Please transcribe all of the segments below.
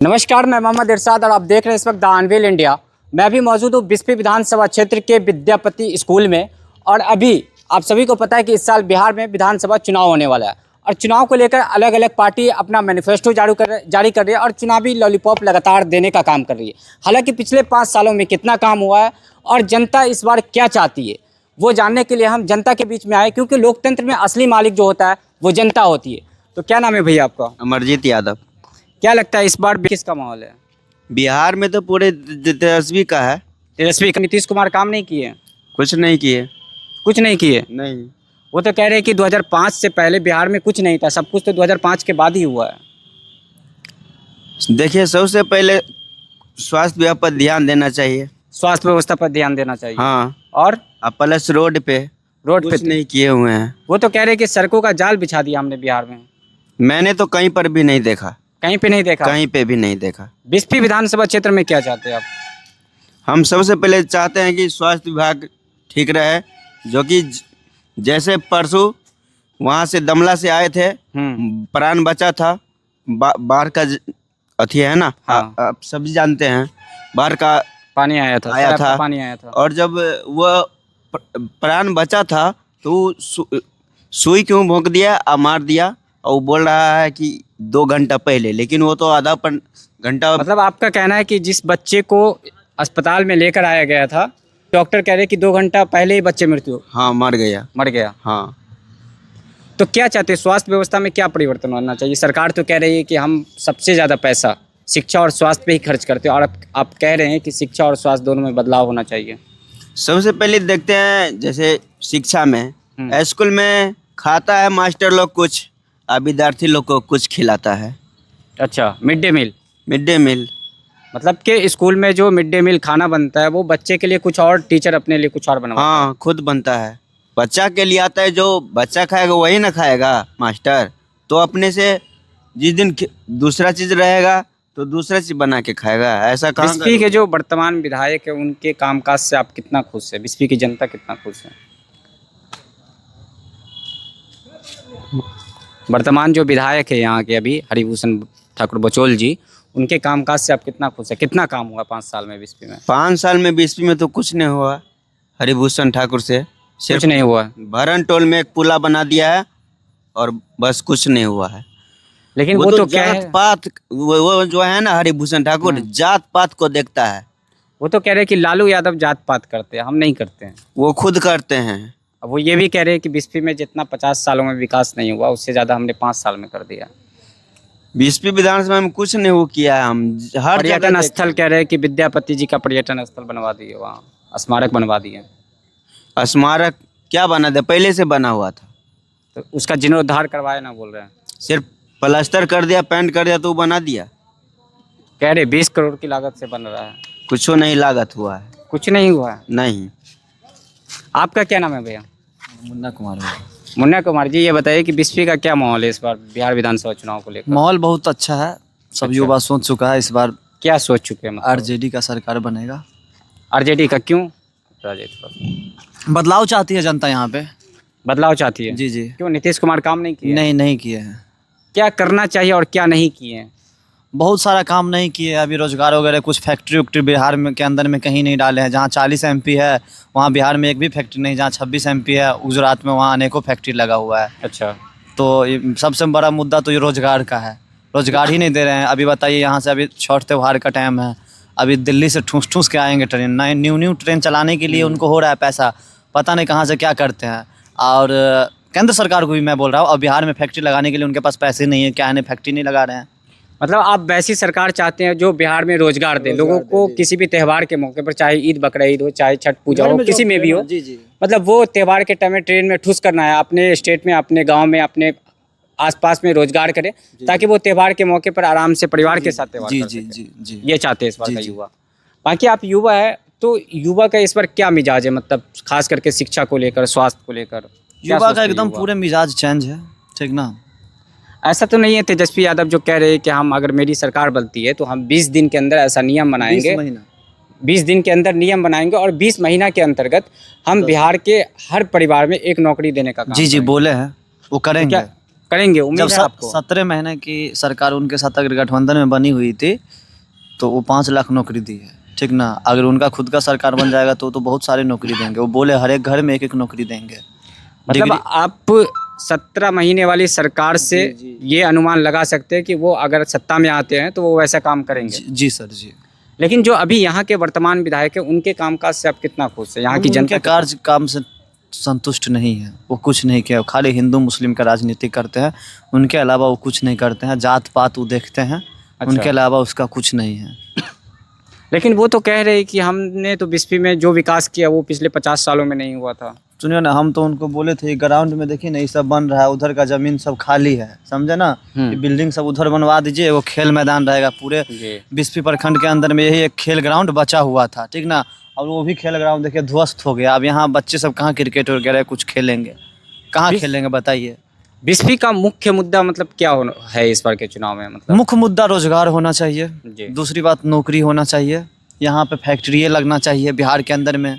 नमस्कार, मैं मोहम्मद इरशाद और आप देख रहे हैं इस वक्त द अनवील इंडिया। मैं अभी मौजूद हूँ बिस्फी विधानसभा क्षेत्र के विद्यापति स्कूल में। और अभी आप सभी को पता है कि इस साल बिहार में विधानसभा चुनाव होने वाला है और चुनाव को लेकर अलग अलग पार्टी अपना मैनिफेस्टो जारी कर रही है और चुनावी लॉलीपॉप लगातार देने का काम कर रही है। हालांकि पिछले 5 सालों में कितना काम हुआ है और जनता इस बार क्या चाहती है वो जानने के लिए हम जनता के बीच में आए, क्योंकि लोकतंत्र में असली मालिक जो होता है वो जनता होती है। तो क्या नाम है भैया आपका? अमरजीत यादव। क्या लगता है इस बार किसका माहौल है? बिहार में तो पूरे तेजस्वी का है। तेजस्वी का। नीतीश कुमार काम नहीं किए? कुछ नहीं किए। कुछ नहीं किए? नहीं। वो तो कह रहे हैं कि 2005 से पहले बिहार में कुछ नहीं था, सब कुछ तो 2005 के बाद ही हुआ है। देखिए, सबसे पहले स्वास्थ्य विभाग पर ध्यान देना चाहिए। स्वास्थ्य व्यवस्था पर ध्यान देना चाहिए। हाँ। और प्लस रोड पे कुछ नहीं किए हुए हैं। वो तो कह रहे हैं कि सड़कों का जाल बिछा दिया हमने बिहार में। मैंने तो कहीं पर भी नहीं देखा। कहीं पे नहीं देखा? कहीं पे भी नहीं देखा। बिस्फी विधानसभा क्षेत्र में क्या चाहते हैं आप? हम सबसे पहले चाहते हैं कि स्वास्थ्य विभाग ठीक रहे, जो कि जैसे परसों वहाँ से दमला से आए थे, प्राण बचा था। बाढ़ का अथी है ना। हाँ। आप सभी जानते हैं, बाढ़ का पानी आया था। पानी आया था। और जब वह प्राण बचा था तो सुई क्यों भोंक दिया और मार दिया, और वो बोल रहा है कि 2 घंटा पहले, लेकिन वो तो आधा घंटा। मतलब आपका कहना है कि जिस बच्चे को अस्पताल में लेकर आया गया था, डॉक्टर कह रहे कि 2 घंटा पहले ही बच्चे मृत्यु। हाँ, मर गया। हाँ। तो क्या चाहते हैं, स्वास्थ्य व्यवस्था में क्या परिवर्तन होना चाहिए? सरकार तो कह रही है कि हम सबसे ज़्यादा पैसा शिक्षा और स्वास्थ्य पे ही खर्च करते हैं, और आप कह रहे हैं कि शिक्षा और स्वास्थ्य दोनों में बदलाव होना चाहिए। सबसे पहले देखते हैं, जैसे शिक्षा में स्कूल में खाता है मास्टर लोग कुछ, और विद्यार्थी लोग को कुछ खिलाता है। अच्छा, मिड डे मील। मतलब कि स्कूल में जो मिड डे मील खाना बनता है वो बच्चे के लिए कुछ और, टीचर अपने लिए कुछ और बनवाता है। हाँ, खुद बनता है। बच्चा के लिए आता है, जो बच्चा खाएगा वही ना खाएगा मास्टर। तो अपने से जिस दिन दूसरा चीज़ रहेगा तो दूसरा चीज़ बना के खाएगा। ऐसा कहाँ? बिस्फी के जो वर्तमान विधायक है उनके कामकाज से आप कितना खुश है? बिस्फी की जनता कितना खुश है? वर्तमान जो विधायक है यहाँ के अभी हरिभूषण ठाकुर बचौल जी, उनके कामकाज से आप कितना खुश है? कितना काम हुआ 5 साल में बिस्फी में? 5 साल में बिस्फी में तो कुछ नहीं हुआ। हरिभूषण ठाकुर से कुछ नहीं हुआ। भरन टोल में एक पुला बना दिया है और बस कुछ नहीं हुआ है। लेकिन वो तो क्या है, जात पात, वो जो है ना हरिभूषण ठाकुर, जात पात को देखता है। वो तो कह रहे हैं कि लालू यादव जात पात करते हैं, हम नहीं करते हैं। वो खुद करते हैं। अब वो ये भी कह रहे हैं कि बिस्फी में जितना 50 सालों में विकास नहीं हुआ उससे ज़्यादा हमने 5 साल में कर दिया। बिस्फी विधानसभा में कुछ नहीं हो किया है। हम हर पर्यटन स्थल कह रहे हैं कि विद्यापति जी का पर्यटन स्थल बनवा दिए, वहाँ स्मारक बनवा दिए। स्मारक क्या बना दे, पहले से बना हुआ था। तो उसका जीर्णोद्धार करवाए ना बोल रहे हैं। सिर्फ प्लास्टर कर दिया, पेंट कर दिया तो बना दिया। कह रहे 20 करोड़ की लागत से बन रहा है। कुछ नहीं लागत हुआ है। कुछ नहीं हुआ है? नहीं। आपका क्या नाम है भैया? मुन्ना कुमार। मुन्ना कुमार जी, ये बताइए कि बिस्फी का क्या माहौल है इस बार बिहार विधानसभा चुनाव को लेकर? माहौल बहुत अच्छा है। सब युवा सोच चुका है इस बार क्या सोच चुके हैं? आरजेडी का सरकार बनेगा। आरजेडी का क्यों? बदलाव चाहती है जनता यहाँ पे। बदलाव चाहती है? जी। क्यों, नीतीश कुमार काम नहीं किए? नहीं किए हैं। क्या करना चाहिए और क्या नहीं किए हैं? बहुत सारा काम नहीं किए। अभी रोजगार वगैरह कुछ फैक्ट्री वैक्ट्री बिहार में के अंदर में कहीं नहीं डाले हैं। जहाँ 40 MP है वहाँ बिहार में एक भी फैक्ट्री नहीं। जहाँ 26 MP है गुजरात में, वहाँ अनेकों फैक्ट्री लगा हुआ है। अच्छा। तो ये सबसे बड़ा मुद्दा तो ये रोजगार का है। रोजगार ही नहीं दे रहे हैं। अभी बताइए, यहाँ से अभी छठ त्योहार का टाइम है, अभी दिल्ली से ठूस के आएंगे ट्रेन। न्यू ट्रेन चलाने के लिए उनको हो रहा है पैसा, पता नहीं कहाँ से क्या करते हैं। और केंद्र सरकार को भी मैं बोल रहा हूँ, अब बिहार में फैक्ट्री लगाने के लिए उनके पास पैसे नहीं है, क्या है, फैक्ट्री नहीं लगा रहे हैं। मतलब आप वैसी सरकार चाहते हैं जो बिहार में रोजगार दे लोगों को, किसी भी त्यौहार के मौके पर, चाहे ईद बकरीद हो, चाहे छठ पूजा हो, किसी में भी हो। जी। मतलब वो त्यौहार के टाइम में ट्रेन में ठूस करना है, अपने स्टेट में, अपने गांव में, अपने आसपास में रोजगार करे, ताकि वो त्यौहार के मौके पर आराम से परिवार के साथ त्यौहार कर सके। जी। ये चाहते हैं इस बार का युवा। बाकी आप युवा है तो युवा का इस बार क्या मिजाज है, मतलब खास करके शिक्षा को लेकर, स्वास्थ्य को लेकर? युवा का एकदम पूरे मिजाज चेंज है, ठीक ना। ऐसा तो नहीं है तेजस्वी यादव जो कह रहे हैं कि हम, अगर मेरी सरकार बनती है तो हम 20 दिन के अंदर ऐसा नियम बनाएंगे, 20 दिन के अंदर नियम बनाएंगे और 20 महीना के अंतर्गत हम बिहार के हर परिवार में एक नौकरी देने का काम जी करेंगे। बोले हैं वो करेंगे। करेंगे, उम्मीद जब है आपको? 17 महीने की सरकार उनके साथ अगर गठबंधन में बनी हुई थी तो वो 5 लाख नौकरी दी है, ठीक ना। अगर उनका खुद का सरकार बन जाएगा तो बहुत सारी नौकरी देंगे। वो बोले हर एक घर में एक एक नौकरी देंगे। मतलब आप 17 महीने वाली सरकार से ये अनुमान लगा सकते हैं कि वो अगर सत्ता में आते हैं तो वो वैसा काम करेंगे। जी सर जी। लेकिन जो अभी यहाँ के वर्तमान विधायक है उनके कामकाज से आप कितना खुश है? यहाँ की जनता उनके कार्य काम से संतुष्ट नहीं है। वो कुछ नहीं किया, खाली हिंदू मुस्लिम का राजनीति करते हैं, उनके अलावा वो कुछ नहीं करते हैं। जात पात वो देखते हैं, उनके अलावा उसका कुछ नहीं है। लेकिन वो तो कह रहे हैं कि हमने तो बिस्फी में जो विकास किया वो पिछले 50 सालों में नहीं हुआ था। सुनिए ना, हम तो उनको बोले थे ग्राउंड में देखिए ना ये सब बन रहा है, उधर का जमीन सब खाली है, समझे ना। ये बिल्डिंग सब उधर बनवा दीजिए, वो खेल मैदान रहेगा। पूरे बिस्फी प्रखंड के अंदर में यही एक खेल ग्राउंड बचा हुआ था, ठीक ना। और वो भी खेल ग्राउंड देखिए ध्वस्त हो गया। अब यहाँ बच्चे सब कहाँ क्रिकेट वगैरह कुछ खेलेंगे, कहाँ खेलेंगे बताइए। बिस्फी का मुख्य मुद्दा मतलब क्या है इस बार के चुनाव में? मतलब मुख्य मुद्दा रोजगार होना चाहिए, दूसरी बात नौकरी होना चाहिए, यहाँ पे फैक्ट्री लगना चाहिए। बिहार के अंदर में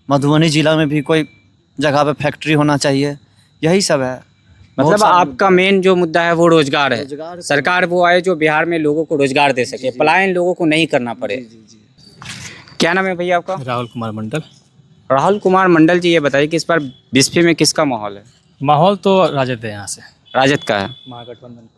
मधुबनी जिला में भी कोई जगह पे फैक्ट्री होना चाहिए, यही सब है। मतलब आपका मेन जो मुद्दा है वो रोजगार है। सरकार वो आए जो बिहार में लोगों को रोजगार दे सके, पलायन लोगों को नहीं करना पड़े। क्या नाम है भैया आपका? राहुल कुमार मंडल। राहुल कुमार मंडल जी, ये बताइए कि इस बार बिस्फी में किसका माहौल है? माहौल तो राजद है, यहाँ से राजद का है। महागठबंधन।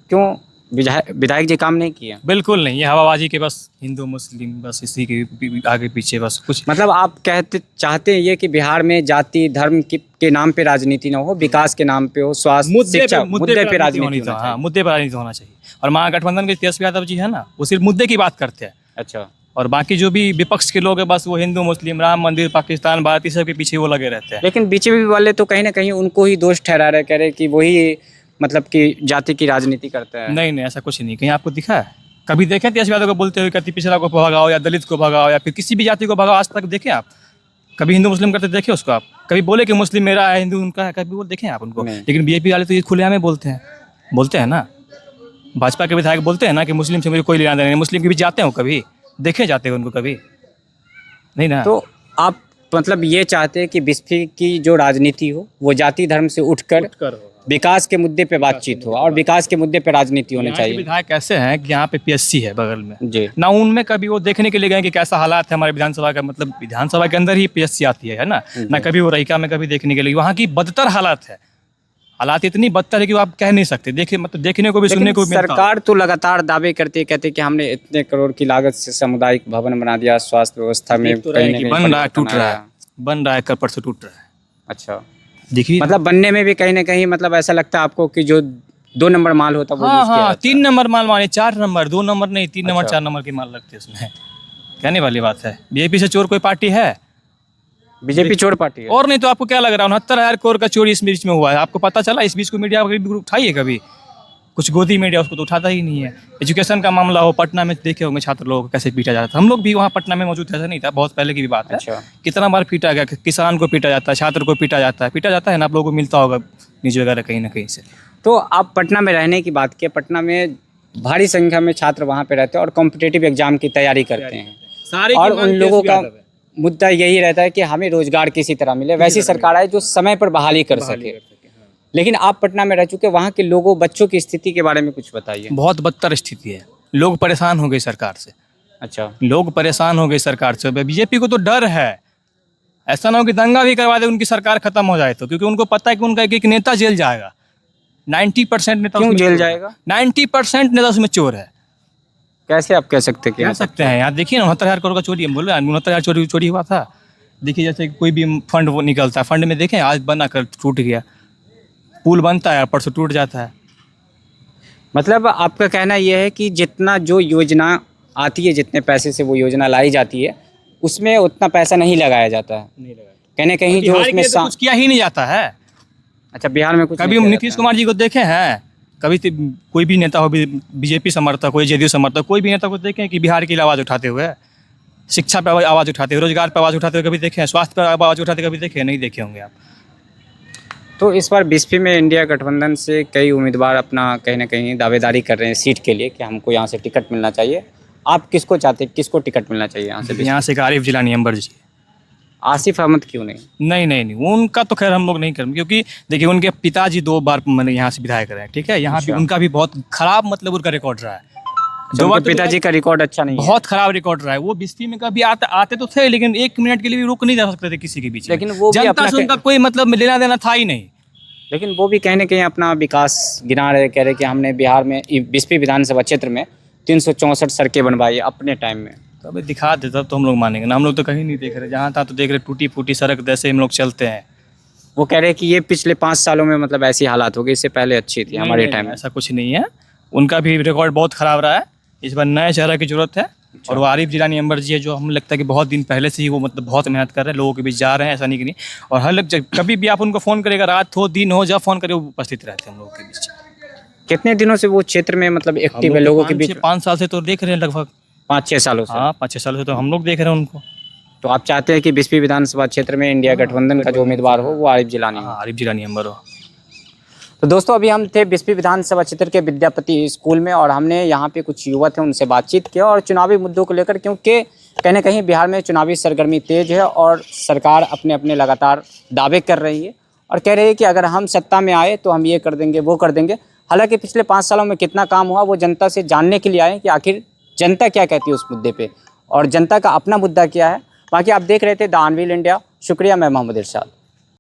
क्यों? विधायक जी काम नहीं किए? बिल्कुल नहीं, ये हवाबाजी के बस हिंदू मुस्लिम बस इसी के आगे पीछे बस कुछ। मतलब आप चाहते हैं ये कि बिहार में जाति धर्म के नाम पे राजनीति ना हो, विकास के नाम पे हो, स्वास्थ्य शिक्षा मुद्दे पे राजनीति होना चाहिए। हाँ, मुद्दे पर राजनीति होना चाहिए। और महागठबंधन के तेजस्वी यादव जी है ना, वो सिर्फ मुद्दे की बात करते हैं। अच्छा। और बाकी जो भी विपक्ष के लोग हैं बस वो हिंदू मुस्लिम राम मंदिर पाकिस्तान भारत इस सब के पीछे वो लगे रहते हैं। लेकिन बीजेपी वाले तो कहीं ना कहीं उनको ही दोष ठहरा रहे, कह रहे कि वही मतलब कि जाति की राजनीति करता है। नहीं, ऐसा कुछ नहीं। कहीं आपको दिखा है? कभी देखें तेजस्वी यादव को बोलते हुए कति पिछड़ा को भगाओ या दलित को भगाओ या फिर किसी भी जाति को भगाओ? आज तक देखें आप? कभी हिंदू मुस्लिम करते देखे उसको आप? कभी बोले कि मुस्लिम मेरा है हिंदू उनका है? कभी बोल देखें आप उनको? लेकिन बीजेपी वाले तो ये खुलेआम में बोलते हैं ना। भाजपा के विधायक बोलते हैं ना कि मुस्लिम से मुझे कोई लेना देना नहीं। मुस्लिम के भी जाते हो कभी देखे जाते हैं उनको? कभी नहीं ना। तो आप मतलब ये चाहते हैं कि बिस्फी की जो राजनीति हो वो जाति धर्म से उठकर विकास के मुद्दे पे बातचीत हो और विकास के मुद्दे पे राजनीति होनी चाहिए। विधायक ऐसे हैं कि यहाँ पे पीएससी है बगल में जी, ना, उनमें कभी वो देखने के लिए गए कि कैसा हालात है हमारे विधानसभा का। मतलब विधानसभा के अंदर ही पीएससी आती है ना। ना कभी वो रईका में कभी देखने के लिए। वहाँ की बदतर हालात है। हालात इतनी बदतर है कि आप कह नहीं सकते। देखिए मतलब देखने को भी सुनने को भी मिलता है। सरकार तो लगातार दावे करती है, कहते हैं कि हमने इतने करोड़ की लागत से सामुदायिक भवन बना दिया, स्वास्थ्य व्यवस्था में बन रहा है, टूट रहा है, बन रहा है, कल परसों टूट रहा है। अच्छा, देखिए मतलब बनने में भी कहीं ना कहीं मतलब ऐसा लगता है आपको कि जो 2 नंबर माल होता है वो यूज किया जाता है। 3 नंबर माल माने, 4 नंबर, 2 नंबर नहीं, 3 नंबर 4 नंबर की माल लगती है उसमें। कहने वाली बात है। बीजेपी से चोर कोई पार्टी है? बीजेपी चोर पार्टी है। और नहीं तो आपको क्या लग रहा है 69,000 करोड़ का चोरी इस बीच में हुआ है? आपको पता चला? इस बीच को मीडिया उठाई है कभी? कुछ गोदी मीडिया उसको तो उठाता ही नहीं है। एजुकेशन का मामला हो, पटना में देखे होंगे छात्र लोगों को कैसे पीटा जाता था। हम लोग भी वहाँ पटना में मौजूद थे, ऐसा नहीं था, बहुत पहले की भी बात है। अच्छा। कितना बार पीटा गया, किसान को पीटा जाता है, छात्र को पीटा जाता है ना। आप लोगों को मिलता होगा न्यूज वगैरह कहीं ना कहीं से। तो आप पटना में रहने की बात की, पटना में भारी संख्या में छात्र वहाँ पे रहते हैं और कॉम्पिटिटिव एग्जाम की तैयारी करते हैं और उन लोगों का मुद्दा यही रहता है कि हमें रोजगार किसी तरह मिले, वैसी सरकार आए जो समय पर बहाली कर सके। लेकिन आप पटना में रह चुके, वहाँ के लोगों बच्चों की स्थिति के बारे में कुछ बताइए। बहुत बदतर स्थिति है। लोग परेशान हो गए सरकार से। अच्छा, लोग परेशान हो गए सरकार से। बीजेपी को तो डर है, ऐसा ना हो कि दंगा भी करवा दे उनकी सरकार खत्म हो जाए तो, क्योंकि उनको पता है कि उनका एक नेता जेल जाएगा। 90% नेता क्यों जेल जाएगा? 90% नेता उसमें चोर है। कैसे आप कह सकते हैं? कह सकते हैं यहाँ देखिए ना, 69,000 करोड़ का चोरी है। बोल रहे हैं 69,000 चोरी हुआ था। देखिए जैसे कोई भी फंड वो निकलता है, फंड में देखें आज बना कर टूट गया, पुल बनता है परसों टूट जाता है। मतलब आपका कहना यह है कि जितना जो योजना आती है, जितने पैसे से वो योजना लाई जाती है, उसमें उतना पैसा नहीं लगाया जाता है। कहीं कहीं जो उसमें तो कुछ किया ही नहीं जाता है। अच्छा, बिहार में कुछ कभी नीतीश कुमार जी को देखे हैं? कभी कोई भी नेता हो, बीजेपी समर्थक हो, जेडीयू समर्थक, कोई भी नेता को देखें कि बिहार की आवाज़ उठाते हुए, शिक्षा पर आवाज़ उठाते हुए, रोजगार पर आवाज़ उठाते हुए कभी देखे हैं? स्वास्थ्य पर आवाज़ उठाते कभी देखे? नहीं देखे होंगे आप। तो इस बार बिस्फी में इंडिया गठबंधन से कई उम्मीदवार अपना कहीं ना कहीं दावेदारी कर रहे हैं सीट के लिए कि हमको यहाँ से टिकट मिलना चाहिए। आप किसको चाहते हैं, किसको टिकट मिलना चाहिए यहाँ से? यहाँ से आरिफ जिलानी अंबर जी। आसिफ अहमद क्यों नहीं? नहीं नहीं नहीं, उनका तो खैर हम लोग नहीं करेंगे, क्योंकि देखिए उनके पिताजी 2 बार मैंने यहाँ से विधायक रहे हैं, ठीक है। यहाँ भी उनका भी बहुत खराब मतलब उनका रिकॉर्ड रहा है। जो बार उनके पिताजी का रिकॉर्ड अच्छा नहीं है। बहुत खराब रिकॉर्ड रहा है। वो बिस्फी में कभी आते तो थे, लेकिन 1 मिनट के लिए भी रुक नहीं जा सकते थे किसी के बीच में। लेकिन वो भी जनता अपना से उनका कोई मतलब लेना देना था ही नहीं। लेकिन वो भी कहीं ना कहीं अपना विकास गिना रहे, कह रहे कि हमने बिहार में बिस्फी विधानसभा क्षेत्र में 364 सड़कें बनवाई अपने टाइम में। तो अभी दिखा दे तब तो हम लोग मानेंगे ना। हम लोग तो कहीं नहीं देख रहे, जहाँ था तो देख रहे टूटी फूटी सड़क, जैसे हम लोग चलते हैं। वो कह रहे कि ये पिछले 5 सालों में मतलब ऐसी हालात हो गई, इससे पहले अच्छी थी हमारे टाइम में। ऐसा कुछ नहीं है, उनका भी रिकॉर्ड बहुत खराब रहा है। इस बार नए चेहरा की जरूरत है। और वो आरिफ जिलानी अंबर जी है, जो हमें लगता है कि बहुत दिन पहले से ही वो मतलब बहुत मेहनत कर रहे हैं, लोगों के बीच जा रहे हैं, ऐसा नहीं कि नहीं। और हर कभी भी आप उनको फ़ोन करेगा, रात हो दिन हो, जब फ़ोन करे वो उपस्थित रहते हैं हम लोगों के बीच। कितने दिनों से वो क्षेत्र में मतलब एक्टिव है लोगों के बीच? 5 साल से तो देख रहे हैं लगभग। 5-6 सालों से। हाँ 5-6 साल से तो हम लोग देख रहे हैं उनको। तो आप चाहते हैं कि बिस्फी विधानसभा क्षेत्र में इंडिया गठबंधन का जो उम्मीदवार हो वो आरिफ जिलानी हो? हाँ आरिफ जिलानी अंबर हो। तो दोस्तों अभी हम थे बिस्फी विधानसभा क्षेत्र के विद्यापति स्कूल में और हमने यहाँ पे कुछ युवा थे उनसे बातचीत किया और चुनावी मुद्दों को लेकर, क्योंकि कहीं ना कहीं बिहार में चुनावी सरगर्मी तेज है और सरकार अपने अपने लगातार दावे कर रही है और कह रही है कि अगर हम सत्ता में आए तो हम ये कर देंगे वो कर देंगे। हालांकि पिछले 5 सालों में कितना काम हुआ वो जनता से जानने के लिए आए कि आखिर जनता क्या कहती है उस मुद्दे पर और जनता का अपना मुद्दा क्या है। बाकी आप देख रहे थे द अनवील इंडिया। शुक्रिया, मैं मोहम्मद इरशाद।